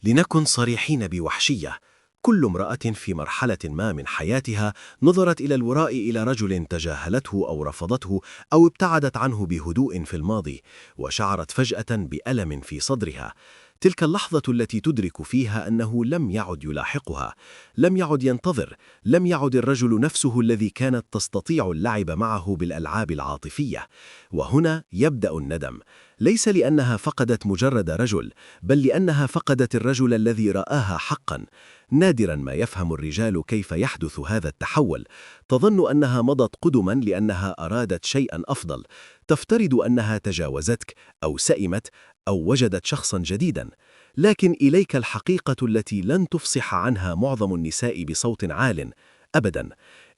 لنكن صريحين بوحشية، كل امرأة في مرحلة ما من حياتها نظرت إلى الوراء إلى رجل تجاهلته أو رفضته أو ابتعدت عنه بهدوء في الماضي، وشعرت فجأة بألم في صدرها. تلك اللحظة التي تدرك فيها أنه لم يعد يلاحقها، لم يعد ينتظر، لم يعد الرجل نفسه الذي كانت تستطيع اللعب معه بالألعاب العاطفية. وهنا يبدأ الندم، ليس لأنها فقدت مجرد رجل، بل لأنها فقدت الرجل الذي رآها حقا. نادرا ما يفهم الرجال كيف يحدث هذا التحول. تظن أنها مضت قدما لأنها أرادت شيئا أفضل، تفترض أنها تجاوزتك أو سئمت أو وجدت شخصا جديدا. لكن إليك الحقيقة التي لن تفصح عنها معظم النساء بصوت عال أبدا.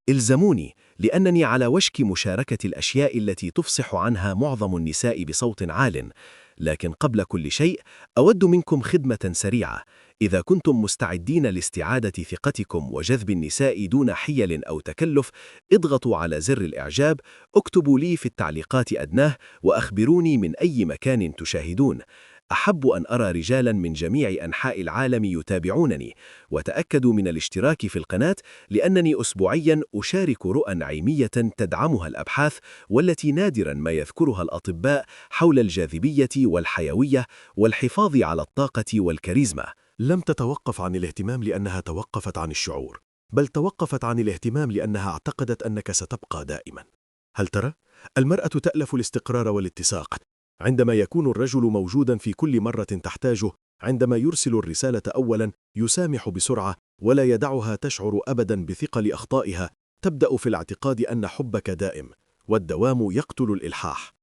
إلزموني، لأنني على وشك مشاركة الأشياء التي تفصح عنها معظم النساء بصوت عال. لكن قبل كل شيء أود منكم خدمة سريعة. إذا كنتم مستعدين لاستعادة ثقتكم وجذب النساء دون حيل أو تكلف، اضغطوا على زر الإعجاب، اكتبوا لي في التعليقات أدناه، وأخبروني من أي مكان تشاهدون. أحب أن أرى رجالا من جميع أنحاء العالم يتابعونني، وتأكدوا من الاشتراك في القناة، لأنني أسبوعيا أشارك رؤى نعيمية تدعمها الأبحاث، والتي نادرا ما يذكرها الأطباء، حول الجاذبية والحيوية والحفاظ على الطاقة والكاريزما. لم تتوقف عن الاهتمام لأنها توقفت عن الشعور، بل توقفت عن الاهتمام لأنها اعتقدت أنك ستبقى دائما. هل ترى؟ المرأة تألف الاستقرار والاتساق. عندما يكون الرجل موجودا في كل مرة تحتاجه، عندما يرسل الرسالة أولا، يسامح بسرعة ولا يدعها تشعر أبدا بثقل أخطائها، تبدأ في الاعتقاد أن حبك دائم، والدوام يقتل الإلحاح.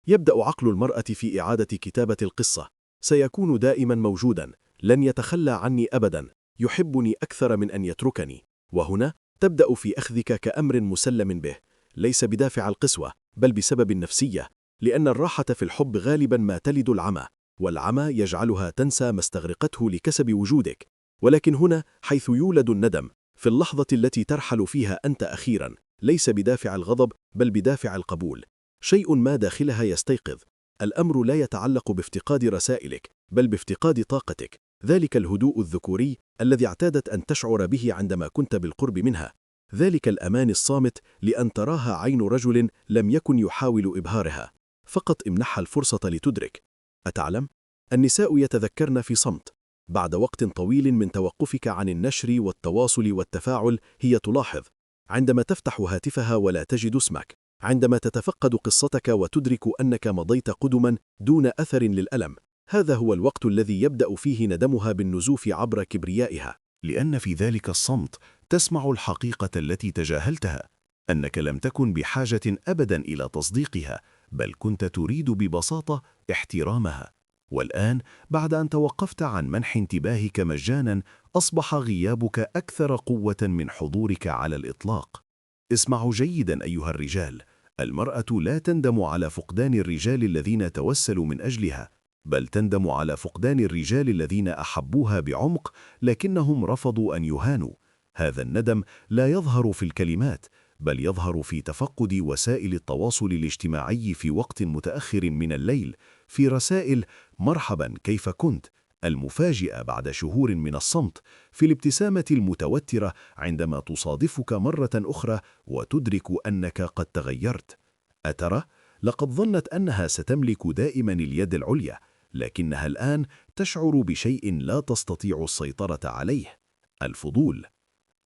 يبدأ عقل المرأة في إعادة كتابة القصة. سيكون دائما موجودا، لن يتخلى عني أبدا، يحبني أكثر من أن يتركني. وهنا تبدأ في أخذك كأمر مسلم به، ليس بدافع القسوة، بل بسبب النفسية، لأن الراحة في الحب غالبا ما تلد العمى، والعمى يجعلها تنسى ما استغرقته لكسب وجودك. ولكن هنا حيث يولد الندم، في اللحظة التي ترحل فيها أنت أخيرا، ليس بدافع الغضب، بل بدافع القبول. شيء ما داخلها يستيقظ. الأمر لا يتعلق بافتقاد رسائلك، بل بافتقاد طاقتك، ذلك الهدوء الذكوري الذي اعتادت أن تشعر به عندما كنت بالقرب منها، ذلك الأمان الصامت لأن تراها عين رجل لم يكن يحاول إبهارها، فقط امنحها الفرصة لتدرك. أتعلم؟ النساء يتذكرن في صمت. بعد وقت طويل من توقفك عن النشر والتواصل والتفاعل، هي تلاحظ. عندما تفتح هاتفها ولا تجد اسمك، عندما تتفقد قصتك وتدرك أنك مضيت قدما دون أثر للألم، هذا هو الوقت الذي يبدأ فيه ندمها بالنزوف عبر كبريائها. لأن في ذلك الصمت تسمع الحقيقة التي تجاهلتها، أنك لم تكن بحاجة أبدا إلى تصديقها، بل كنت تريد ببساطة احترامها. والآن بعد أن توقفت عن منح انتباهك مجانا، أصبح غيابك أكثر قوة من حضورك على الإطلاق. اسمعوا جيدا أيها الرجال، المرأة لا تندم على فقدان الرجال الذين توسلوا من أجلها، بل تندم على فقدان الرجال الذين أحبوها بعمق لكنهم رفضوا أن يهانوا. هذا الندم لا يظهر في الكلمات، بل يظهر في تفقد وسائل التواصل الاجتماعي في وقت متأخر من الليل، في رسائل مرحبا كيف كنت المفاجئة بعد شهور من الصمت، في الابتسامة المتوترة عندما تصادفك مرة أخرى وتدرك أنك قد تغيرت. أترى؟ لقد ظنت أنها ستملك دائما اليد العليا، لكنها الآن تشعر بشيء لا تستطيع السيطرة عليه: الفضول.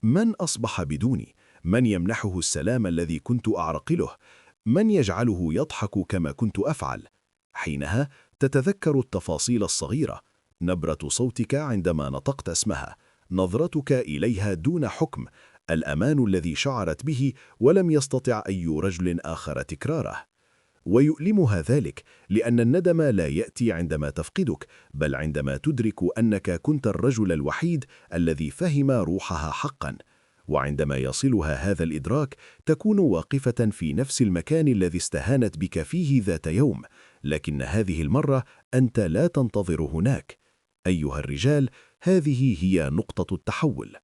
من أصبح بدوني؟ من يمنحه السلام الذي كنت أعرقله؟ من يجعله يضحك كما كنت أفعل؟ حينها تتذكر التفاصيل الصغيرة: نبرة صوتك عندما نطقت اسمها، نظرتك إليها دون حكم، الأمان الذي شعرت به ولم يستطع أي رجل آخر تكراره. ويؤلمها ذلك لأن الندم لا يأتي عندما تفقدك، بل عندما تدرك أنك كنت الرجل الوحيد الذي فهم روحها حقا. وعندما يصلها هذا الإدراك، تكون واقفة في نفس المكان الذي استهانت بك فيه ذات يوم، لكن هذه المرة أنت لا تنتظر هناك. أيها الرجال، هذه هي نقطة التحول.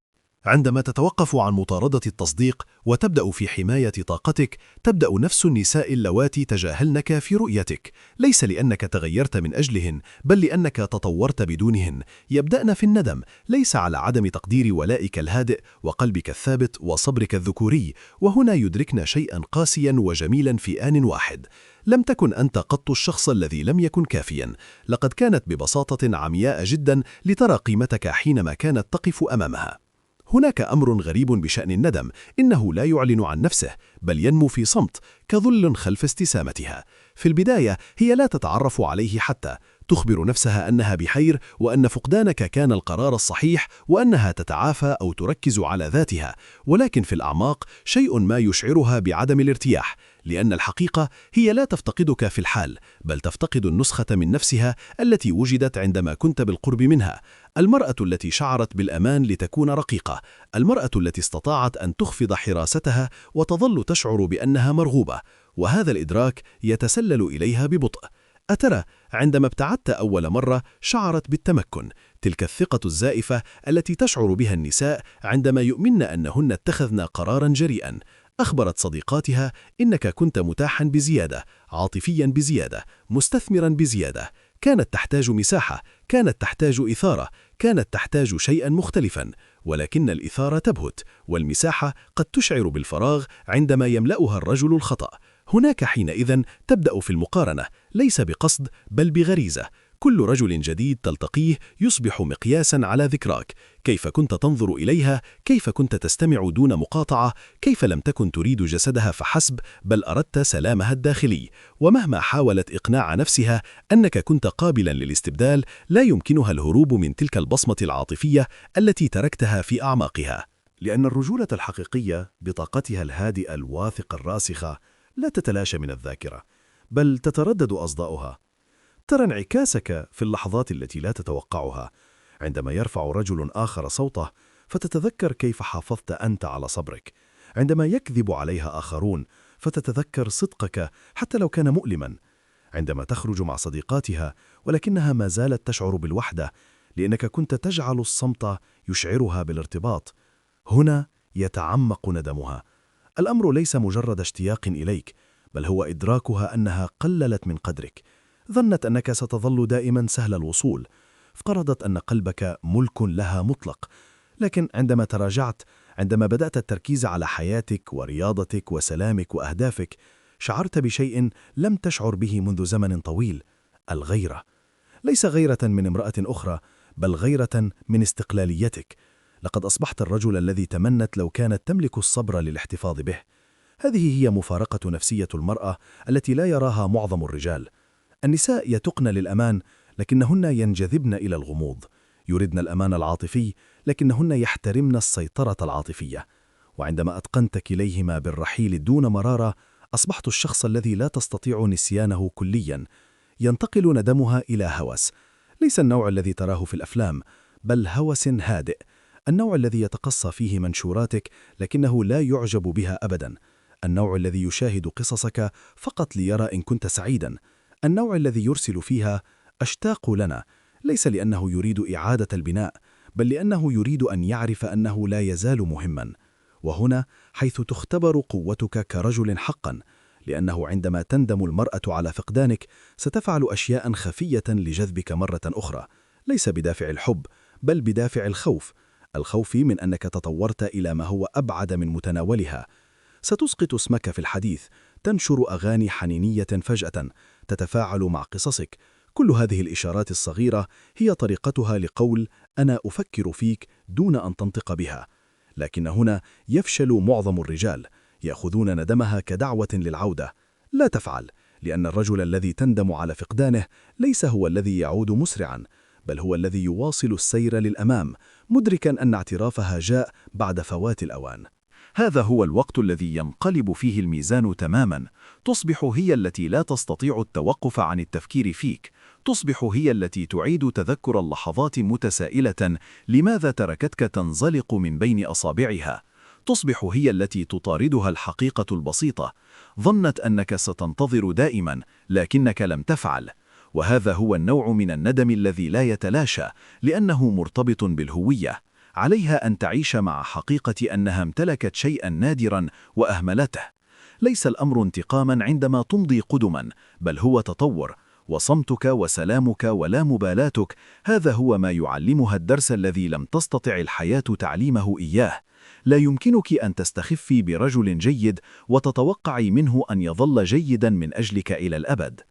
عندما تتوقف عن مطاردة التصديق وتبدأ في حماية طاقتك، تبدأ نفس النساء اللواتي تجاهلنك في رؤيتك، ليس لأنك تغيرت من أجلهن، بل لأنك تطورت بدونهن. يبدأن في الندم، ليس على عدم تقدير ولائك الهادئ وقلبك الثابت وصبرك الذكوري، وهنا يدركن شيئا قاسيا وجميلا في آن واحد. لم تكن أنت قط الشخص الذي لم يكن كافيا، لقد كانت ببساطة عمياء جدا لترى قيمتك حينما كانت تقف أمامها. هناك أمر غريب بشأن الندم، إنه لا يعلن عن نفسه، بل ينمو في صمت كظل خلف استسامتها. في البداية هي لا تتعرف عليه حتى، تخبر نفسها أنها بخير وأن فقدانك كان القرار الصحيح وأنها تتعافى أو تركز على ذاتها، ولكن في الأعماق شيء ما يشعرها بعدم الارتياح، لأن الحقيقة هي لا تفتقدك في الحال، بل تفتقد النسخة من نفسها التي وجدت عندما كنت بالقرب منها. المرأة التي شعرت بالأمان لتكون رقيقة، المرأة التي استطاعت أن تخفض حراستها وتظل تشعر بأنها مرغوبة، وهذا الإدراك يتسلل إليها ببطء. أترى عندما ابتعدت أول مرة شعرت بالتمكن، تلك الثقة الزائفة التي تشعر بها النساء عندما يؤمن أنهن اتخذن قرارا جريئا. أخبرت صديقاتها إنك كنت متاحا بزيادة، عاطفيا بزيادة، مستثمرا بزيادة. كانت تحتاج مساحة، كانت تحتاج إثارة، كانت تحتاج شيئا مختلفا، ولكن الإثارة تبهت، والمساحة قد تشعر بالفراغ عندما يملأها الرجل الخطأ. هناك حينئذ تبدأ في المقارنة، ليس بقصد بل بغريزة. كل رجل جديد تلتقيه يصبح مقياسا على ذكراك، كيف كنت تنظر إليها، كيف كنت تستمع دون مقاطعة، كيف لم تكن تريد جسدها فحسب، بل أردت سلامها الداخلي. ومهما حاولت إقناع نفسها أنك كنت قابلا للاستبدال، لا يمكنها الهروب من تلك البصمة العاطفية التي تركتها في أعماقها. لأن الرجولة الحقيقية بطاقتها الهادئة الواثقة الراسخة لا تتلاشى من الذاكرة، بل تتردد أصداؤها. ترى انعكاسك في اللحظات التي لا تتوقعها، عندما يرفع رجل آخر صوته فتتذكر كيف حافظت أنت على صبرك، عندما يكذب عليها آخرون فتتذكر صدقك حتى لو كان مؤلما، عندما تخرج مع صديقاتها ولكنها ما زالت تشعر بالوحدة لأنك كنت تجعل الصمت يشعرها بالارتباط. هنا يتعمق ندمها. الأمر ليس مجرد اشتياق إليك، بل هو إدراكها أنها قللت من قدرك. ظنت أنك ستظل دائما سهل الوصول، افترضت أن قلبك ملك لها مطلق. لكن عندما تراجعت، عندما بدأت التركيز على حياتك ورياضتك وسلامك وأهدافك، شعرت بشيء لم تشعر به منذ زمن طويل: الغيرة. ليس غيرة من امرأة أخرى، بل غيرة من استقلاليتك. لقد أصبحت الرجل الذي تمنت لو كانت تملك الصبر للاحتفاظ به. هذه هي مفارقة نفسية المرأة التي لا يراها معظم الرجال. النساء يتقن للأمان، لكنهن ينجذبن إلى الغموض. يردن الأمان العاطفي، لكنهن يحترمن السيطرة العاطفية. وعندما أتقنت كليهما بالرحيل دون مرارة، أصبحت الشخص الذي لا تستطيع نسيانه كليا. ينتقل ندمها إلى هوس، ليس النوع الذي تراه في الأفلام، بل هوس هادئ، النوع الذي يتقصى فيه منشوراتك لكنه لا يعجب بها أبدا، النوع الذي يشاهد قصصك فقط ليرى إن كنت سعيدا، النوع الذي يرسل فيها أشتاق لنا، ليس لأنه يريد إعادة البناء، بل لأنه يريد أن يعرف أنه لا يزال مهما. وهنا حيث تختبر قوتك كرجل حقا، لأنه عندما تندم المرأة على فقدانك ستفعل أشياء خفية لجذبك مرة أخرى، ليس بدافع الحب بل بدافع الخوف، الخوف من أنك تطورت إلى ما هو أبعد من متناولها. ستسقط اسمك في الحديث، تنشر أغاني حنينية فجأة، تتفاعل مع قصصك. كل هذه الإشارات الصغيرة هي طريقتها لقول أنا أفكر فيك دون أن تنطق بها. لكن هنا يفشل معظم الرجال، يأخذون ندمها كدعوة للعودة. لا تفعل، لأن الرجل الذي تندم على فقدانه ليس هو الذي يعود مسرعا، بل هو الذي يواصل السير للأمام، مدركا أن اعترافها جاء بعد فوات الأوان. هذا هو الوقت الذي ينقلب فيه الميزان تماما. تصبح هي التي لا تستطيع التوقف عن التفكير فيك، تصبح هي التي تعيد تذكر اللحظات متسائلة لماذا تركتك تنزلق من بين أصابعها، تصبح هي التي تطاردها الحقيقة البسيطة. ظنت أنك ستنتظر دائما، لكنك لم تفعل. وهذا هو النوع من الندم الذي لا يتلاشى، لأنه مرتبط بالهوية. عليها أن تعيش مع حقيقة أنها امتلكت شيئا نادرا وأهملته. ليس الأمر انتقاما عندما تمضي قدما، بل هو تطور، وصمتك وسلامك ولا مبالاتك هذا هو ما يعلمها الدرس الذي لم تستطع الحياة تعليمه إياه. لا يمكنك أن تستخفي برجل جيد وتتوقعي منه أن يظل جيدا من أجلك إلى الأبد.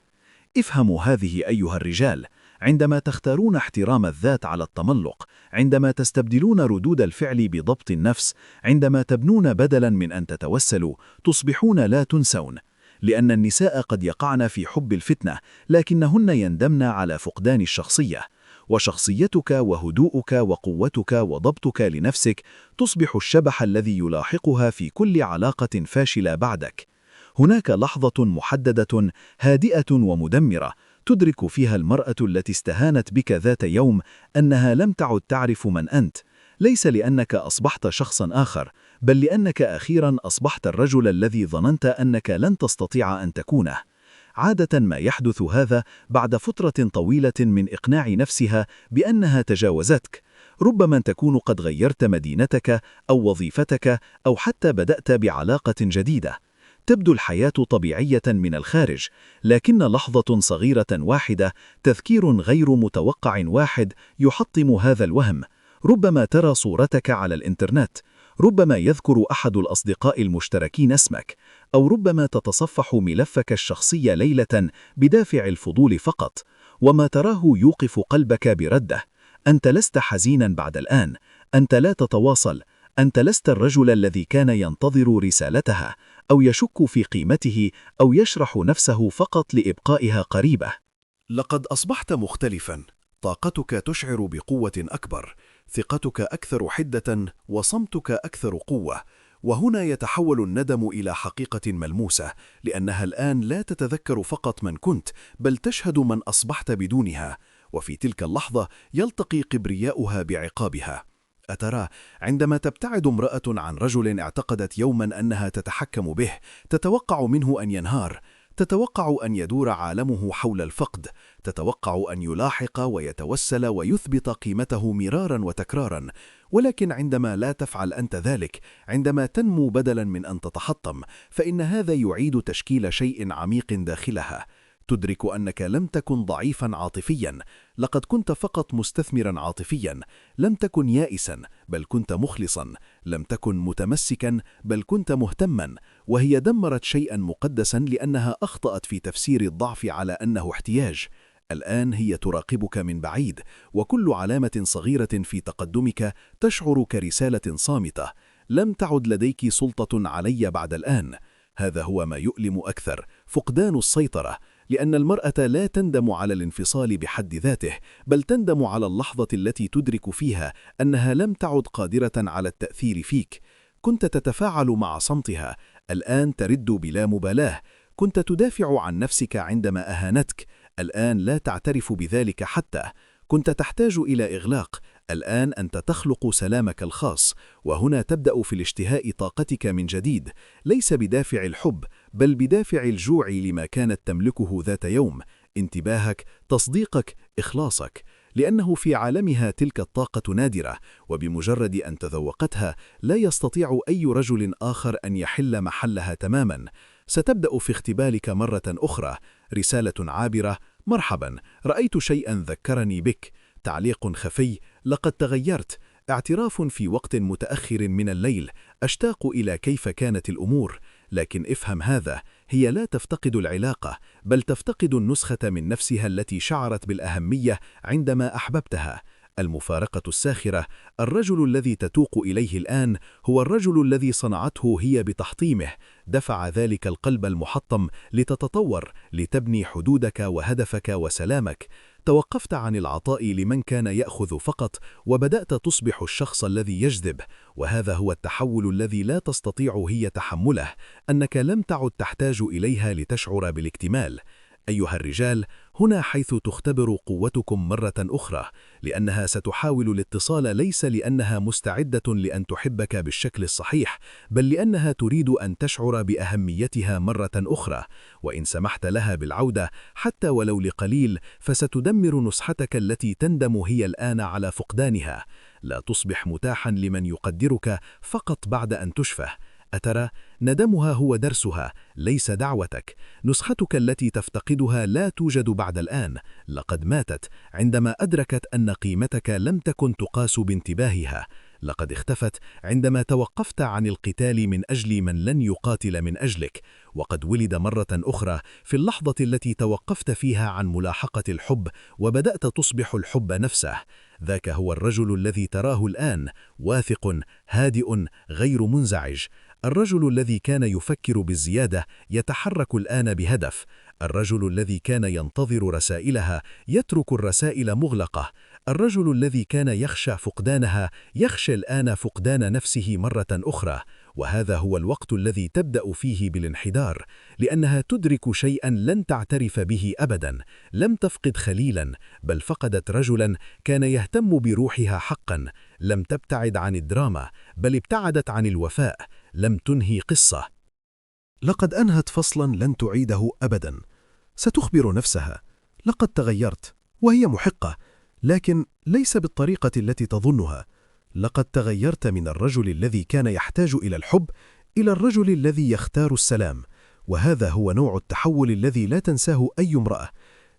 افهموا هذه أيها الرجال، عندما تختارون احترام الذات على التملق، عندما تستبدلون ردود الفعل بضبط النفس، عندما تبنون بدلا من أن تتوسلوا، تصبحون لا تنسون. لأن النساء قد يقعن في حب الفتنة، لكنهن يندمن على فقدان الشخصية. وشخصيتك وهدوءك وقوتك وضبطك لنفسك تصبح الشبح الذي يلاحقها في كل علاقة فاشلة بعدك. هناك لحظة محددة هادئة ومدمرة تدرك فيها المرأة التي استهانت بك ذات يوم أنها لم تعد تعرف من أنت، ليس لأنك أصبحت شخصا آخر، بل لأنك أخيرا أصبحت الرجل الذي ظننت أنك لن تستطيع أن تكونه. عادة ما يحدث هذا بعد فترة طويلة من إقناع نفسها بأنها تجاوزتك. ربما تكون قد غيرت مدينتك أو وظيفتك أو حتى بدأت بعلاقة جديدة. تبدو الحياة طبيعية من الخارج، لكن لحظة صغيرة واحدة، تذكير غير متوقع واحد يحطم هذا الوهم. ربما ترى صورتك على الإنترنت، ربما يذكر أحد الأصدقاء المشتركين اسمك، أو ربما تتصفح ملفك الشخصي ليلة بدافع الفضول فقط، وما تراه يوقف قلبك برده. أنت لست حزينا بعد الآن، أنت لا تتواصل، أنت لست الرجل الذي كان ينتظر رسالتها أو يشك في قيمته أو يشرح نفسه فقط لإبقائها قريبة. لقد أصبحت مختلفا، طاقتك تشعر بقوة أكبر، ثقتك أكثر حدة، وصمتك أكثر قوة. وهنا يتحول الندم إلى حقيقة ملموسة، لأنها الآن لا تتذكر فقط من كنت، بل تشهد من أصبحت بدونها. وفي تلك اللحظة يلتقي كبرياؤها بعقابها. أترى عندما تبتعد امرأة عن رجل اعتقدت يوما أنها تتحكم به، تتوقع منه أن ينهار، تتوقع أن يدور عالمه حول الفقد، تتوقع أن يلاحق ويتوسل ويثبت قيمته مرارا وتكرارا. ولكن عندما لا تفعل أنت ذلك، عندما تنمو بدلا من أن تتحطم، فإن هذا يعيد تشكيل شيء عميق داخلها. تدرك أنك لم تكن ضعيفا عاطفيا، لقد كنت فقط مستثمرا عاطفيا. لم تكن يائسا، بل كنت مخلصا. لم تكن متمسكا، بل كنت مهتما. وهي دمرت شيئا مقدسا لأنها أخطأت في تفسير الضعف على أنه احتياج. الآن هي تراقبك من بعيد، وكل علامة صغيرة في تقدمك تشعر كرسالة صامتة: لم تعد لديك سلطة علي بعد الآن. هذا هو ما يؤلم أكثر، فقدان السيطرة. لأن المرأة لا تندم على الانفصال بحد ذاته، بل تندم على اللحظة التي تدرك فيها أنها لم تعد قادرة على التأثير فيك. كنت تتفاعل مع صمتها، الآن ترد بلا مبالاة. كنت تدافع عن نفسك عندما أهانتك، الآن لا تعترف بذلك حتى. كنت تحتاج إلى إغلاق، الآن أنت تخلق سلامك الخاص. وهنا تبدأ في الاشتهاء طاقتك من جديد، ليس بدافع الحب، بل بدافع الجوع لما كانت تملكه ذات يوم: انتباهك، تصديقك، إخلاصك. لأنه في عالمها تلك الطاقة نادرة، وبمجرد أن تذوقتها لا يستطيع أي رجل آخر أن يحل محلها تماما. ستبدأ في اختبالك مرة أخرى، رسالة عابرة: مرحبا، رأيت شيئا ذكرني بك. تعليق خفي: لقد تغيرت. اعتراف في وقت متأخر من الليل: أشتاق إلى كيف كانت الأمور. لكن افهم هذا، هي لا تفتقد العلاقة، بل تفتقد النسخة من نفسها التي شعرت بالأهمية عندما أحببتها. المفارقة الساخرة: الرجل الذي تتوق إليه الآن هو الرجل الذي صنعته هي بتحطيمه. دفع ذلك القلب المحطم لتتطور، لتبني حدودك وهدفك وسلامك. توقفت عن العطاء لمن كان يأخذ فقط، وبدأت تصبح الشخص الذي يجذب. وهذا هو التحول الذي لا تستطيع هي تحمله، أنك لم تعد تحتاج إليها لتشعر بالاكتمال. أيها الرجال، هنا حيث تختبر قوتكم مرة أخرى، لأنها ستحاول الاتصال ليس لأنها مستعدة لأن تحبك بالشكل الصحيح، بل لأنها تريد أن تشعر بأهميتها مرة أخرى، وإن سمحت لها بالعودة حتى ولو لقليل فستدمر نصحتك التي تندم هي الآن على فقدانها. لا تصبح متاحا لمن يقدرك فقط بعد أن تشفه. أترى؟ ندمها هو درسها، ليس دعوتك. نسختك التي تفتقدها لا توجد بعد الآن، لقد ماتت عندما أدركت أن قيمتك لم تكن تقاس بانتباهها. لقد اختفت عندما توقفت عن القتال من أجل من لن يقاتل من أجلك. وقد ولد مرة أخرى في اللحظة التي توقفت فيها عن ملاحقة الحب وبدأت تصبح الحب نفسه. ذاك هو الرجل الذي تراه الآن، واثق، هادئ، غير منزعج. الرجل الذي كان يفكر بالزيادة يتحرك الآن بهدف. الرجل الذي كان ينتظر رسائلها يترك الرسائل مغلقة. الرجل الذي كان يخشى فقدانها يخشى الآن فقدان نفسه مرة أخرى. وهذا هو الوقت الذي تبدأ فيه بالانحدار، لأنها تدرك شيئا لن تعترف به أبدا. لم تفقد خليلا، بل فقدت رجلا كان يهتم بروحها حقا. لم تبتعد عن الدراما، بل ابتعدت عن الوفاء. لم تنهي قصة، لقد أنهت فصلا لن تعيده أبدا. ستخبر نفسها: لقد تغيرت، وهي محقة، لكن ليس بالطريقة التي تظنها. لقد تغيرت من الرجل الذي كان يحتاج إلى الحب إلى الرجل الذي يختار السلام. وهذا هو نوع التحول الذي لا تنساه أي امرأة،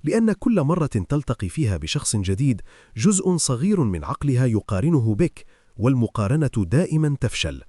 لأن كل مرة تلتقي فيها بشخص جديد جزء صغير من عقلها يقارنه بك، والمقارنة دائما تفشل.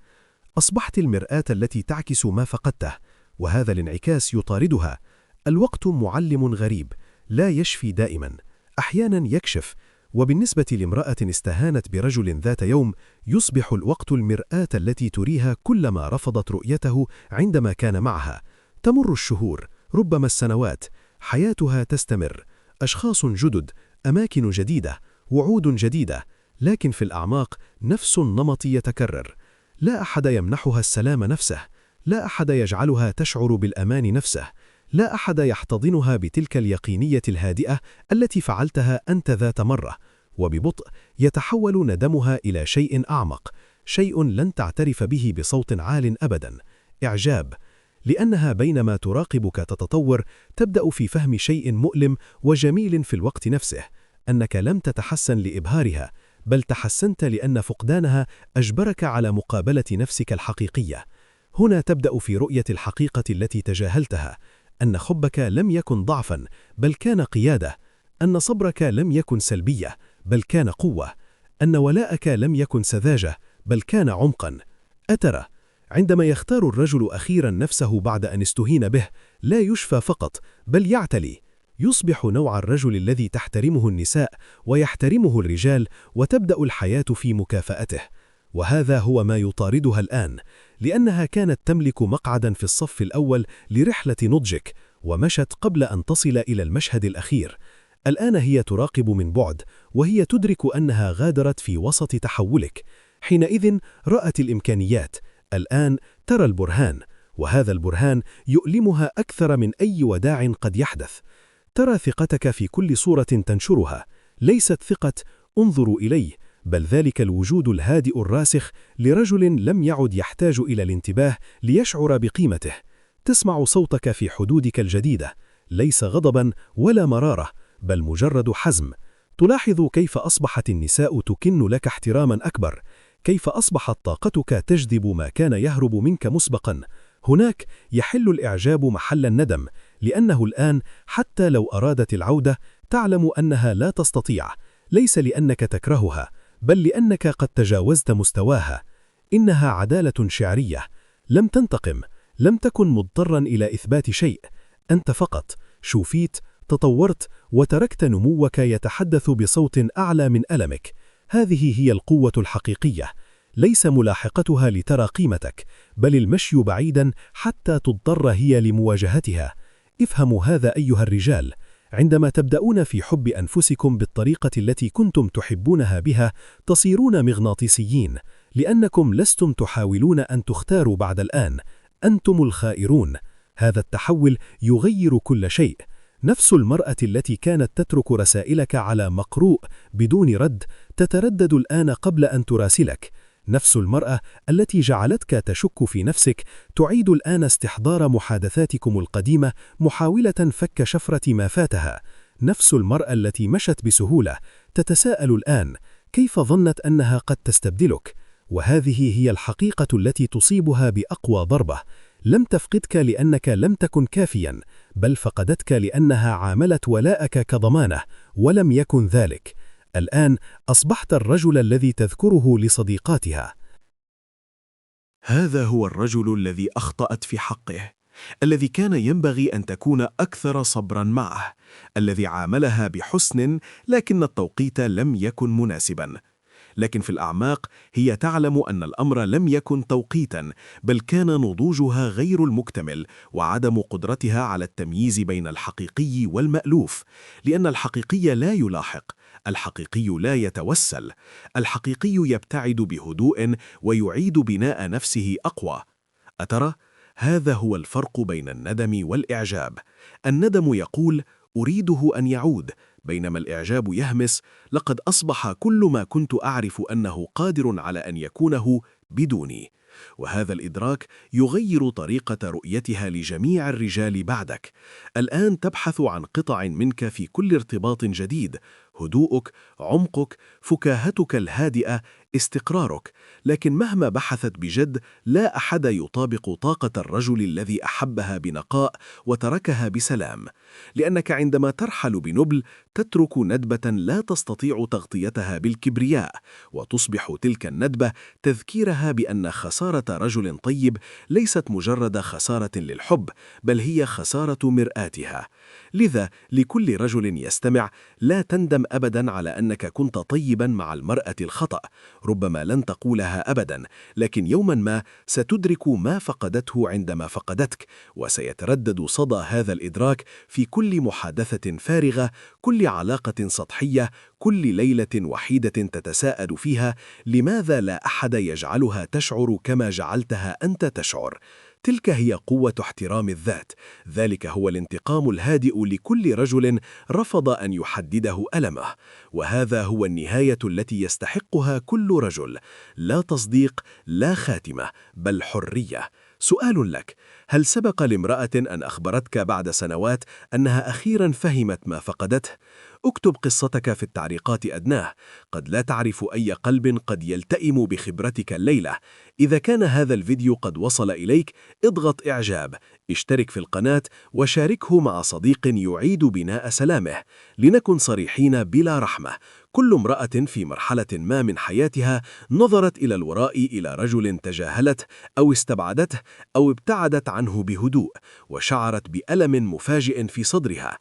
أصبحت المرآة التي تعكس ما فقدته، وهذا الانعكاس يطاردها. الوقت معلم غريب، لا يشفي دائما، أحيانا يكشف. وبالنسبة لامرأة استهانت برجل ذات يوم، يصبح الوقت المرآة التي تريها كل ما رفضت رؤيته عندما كان معها. تمر الشهور، ربما السنوات، حياتها تستمر، أشخاص جدد، أماكن جديدة، وعود جديدة، لكن في الأعماق نفس النمط يتكرر. لا أحد يمنحها السلام نفسه، لا أحد يجعلها تشعر بالأمان نفسه، لا أحد يحتضنها بتلك اليقينية الهادئة التي فعلتها أنت ذات مرة. وببطء يتحول ندمها إلى شيء أعمق، شيء لن تعترف به بصوت عال أبدا: إعجاب. لأنها بينما تراقبك تتطور، تبدأ في فهم شيء مؤلم وجميل في الوقت نفسه: أنك لم تتحسن لإبهارها، بل تحسنت لأن فقدانها أجبرك على مقابلة نفسك الحقيقية. هنا تبدأ في رؤية الحقيقة التي تجاهلتها: أن حبك لم يكن ضعفا، بل كان قيادة. أن صبرك لم يكن سلبية، بل كان قوة. أن ولاءك لم يكن سذاجة، بل كان عمقا. أترى؟ عندما يختار الرجل أخيرا نفسه بعد أن استهين به، لا يشفى فقط، بل يعتلي. يصبح نوع الرجل الذي تحترمه النساء ويحترمه الرجال، وتبدأ الحياة في مكافأته. وهذا هو ما يطاردها الآن، لأنها كانت تملك مقعدا في الصف الأول لرحلة نضجك، ومشت قبل أن تصل إلى المشهد الأخير. الآن هي تراقب من بعد، وهي تدرك أنها غادرت في وسط تحولك. حينئذ رأت الإمكانيات، الآن ترى البرهان، وهذا البرهان يؤلمها أكثر من أي وداع قد يحدث. ترى ثقتك في كل صورة تنشرها، ليست ثقة انظروا إليه، بل ذلك الوجود الهادئ الراسخ لرجل لم يعد يحتاج إلى الانتباه ليشعر بقيمته. تسمع صوتك في حدودك الجديدة، ليس غضبا ولا مرارة، بل مجرد حزم. تلاحظ كيف أصبحت النساء تكن لك احتراما أكبر، كيف أصبحت طاقتك تجذب ما كان يهرب منك مسبقا. هناك يحل الإعجاب محل الندم، لأنه الآن حتى لو أرادت العودة تعلم أنها لا تستطيع، ليس لأنك تكرهها، بل لأنك قد تجاوزت مستواها. إنها عدالة شعرية، لم تنتقم، لم تكن مضطرا إلى إثبات شيء. أنت فقط شوفيت، تطورت، وتركت نموك يتحدث بصوت أعلى من ألمك. هذه هي القوة الحقيقية، ليس ملاحقتها لترى قيمتك، بل المشي بعيدا حتى تضطر هي لمواجهتها. افهموا هذا أيها الرجال، عندما تبدأون في حب أنفسكم بالطريقة التي كنتم تحبونها بها، تصيرون مغناطيسيين، لأنكم لستم تحاولون أن تختاروا بعد الآن، أنتم الخائرون. هذا التحول يغير كل شيء. نفس المرأة التي كانت تترك رسائلك على مقروء بدون رد تتردد الآن قبل أن تراسلك. نفس المرأة التي جعلتك تشك في نفسك تعيد الآن استحضار محادثاتكم القديمة محاولة فك شفرة ما فاتها. نفس المرأة التي مشت بسهولة تتساءل الآن كيف ظنت أنها قد تستبدلك. وهذه هي الحقيقة التي تصيبها بأقوى ضربة. لم تفقدك لأنك لم تكن كافيا، بل فقدتك لأنها عاملت ولاءك كضمانة ولم يكن ذلك. الآن أصبحت الرجل الذي تذكره لصديقاتها. هذا هو الرجل الذي أخطأت في حقه، الذي كان ينبغي أن تكون أكثر صبرا معه، الذي عاملها بحسن لكن التوقيت لم يكن مناسبا. لكن في الأعماق هي تعلم أن الأمر لم يكن توقيتا، بل كان نضوجها غير المكتمل وعدم قدرتها على التمييز بين الحقيقي والمألوف، لأن الحقيقي لا يلاحق، الحقيقي لا يتوسل، الحقيقي يبتعد بهدوء ويعيد بناء نفسه أقوى. أترى؟ هذا هو الفرق بين الندم والإعجاب. الندم يقول أريده أن يعود، بينما الإعجاب يهمس لقد أصبح كل ما كنت أعرف أنه قادر على أن يكونه بدوني. وهذا الإدراك يغير طريقة رؤيتها لجميع الرجال بعدك. الآن تبحث عن قطع منك في كل ارتباط جديد، هدوءك، عمقك، فكاهتك الهادئة، استقرارك. لكن مهما بحثت بجد لا أحد يطابق طاقة الرجل الذي أحبها بنقاء وتركها بسلام، لأنك عندما ترحل بنبل تترك ندبة لا تستطيع تغطيتها بالكبرياء، وتصبح تلك الندبة تذكيرها بأن خسارة رجل طيب ليست مجرد خسارة للحب، بل هي خسارة مرآتها. لذا لكل رجل يستمع، لا تندم أبدا على أنك كنت طيبا مع المرأة الخطأ. ربما لن تقولها أبدا، لكن يوما ما ستدرك ما فقدته عندما فقدتك، وسيتردد صدى هذا الإدراك في كل محادثة فارغة، كل علاقة سطحية، كل ليلة وحيدة تتساءل فيها لماذا لا أحد يجعلها تشعر كما جعلتها أنت تشعر. تلك هي قوة احترام الذات، ذلك هو الانتقام الهادئ لكل رجل رفض أن يحدده ألمه، وهذا هو النهاية التي يستحقها كل رجل، لا تصديق، لا خاتمة، بل حرية. سؤال لك: هل سبق لامرأة أن أخبرتك بعد سنوات أنها أخيرا فهمت ما فقدته؟ اكتب قصتك في التعليقات أدناه، قد لا تعرف أي قلب قد يلتئم بخبرتك الليلة. إذا كان هذا الفيديو قد وصل إليك اضغط إعجاب، اشترك في القناة وشاركه مع صديق يعيد بناء سلامه. لنكن صريحين بلا رحمة، كل امرأة في مرحلة ما من حياتها نظرت إلى الوراء إلى رجل تجاهلته أو استبعدته أو ابتعدت عنه بهدوء، وشعرت بألم مفاجئ في صدرها.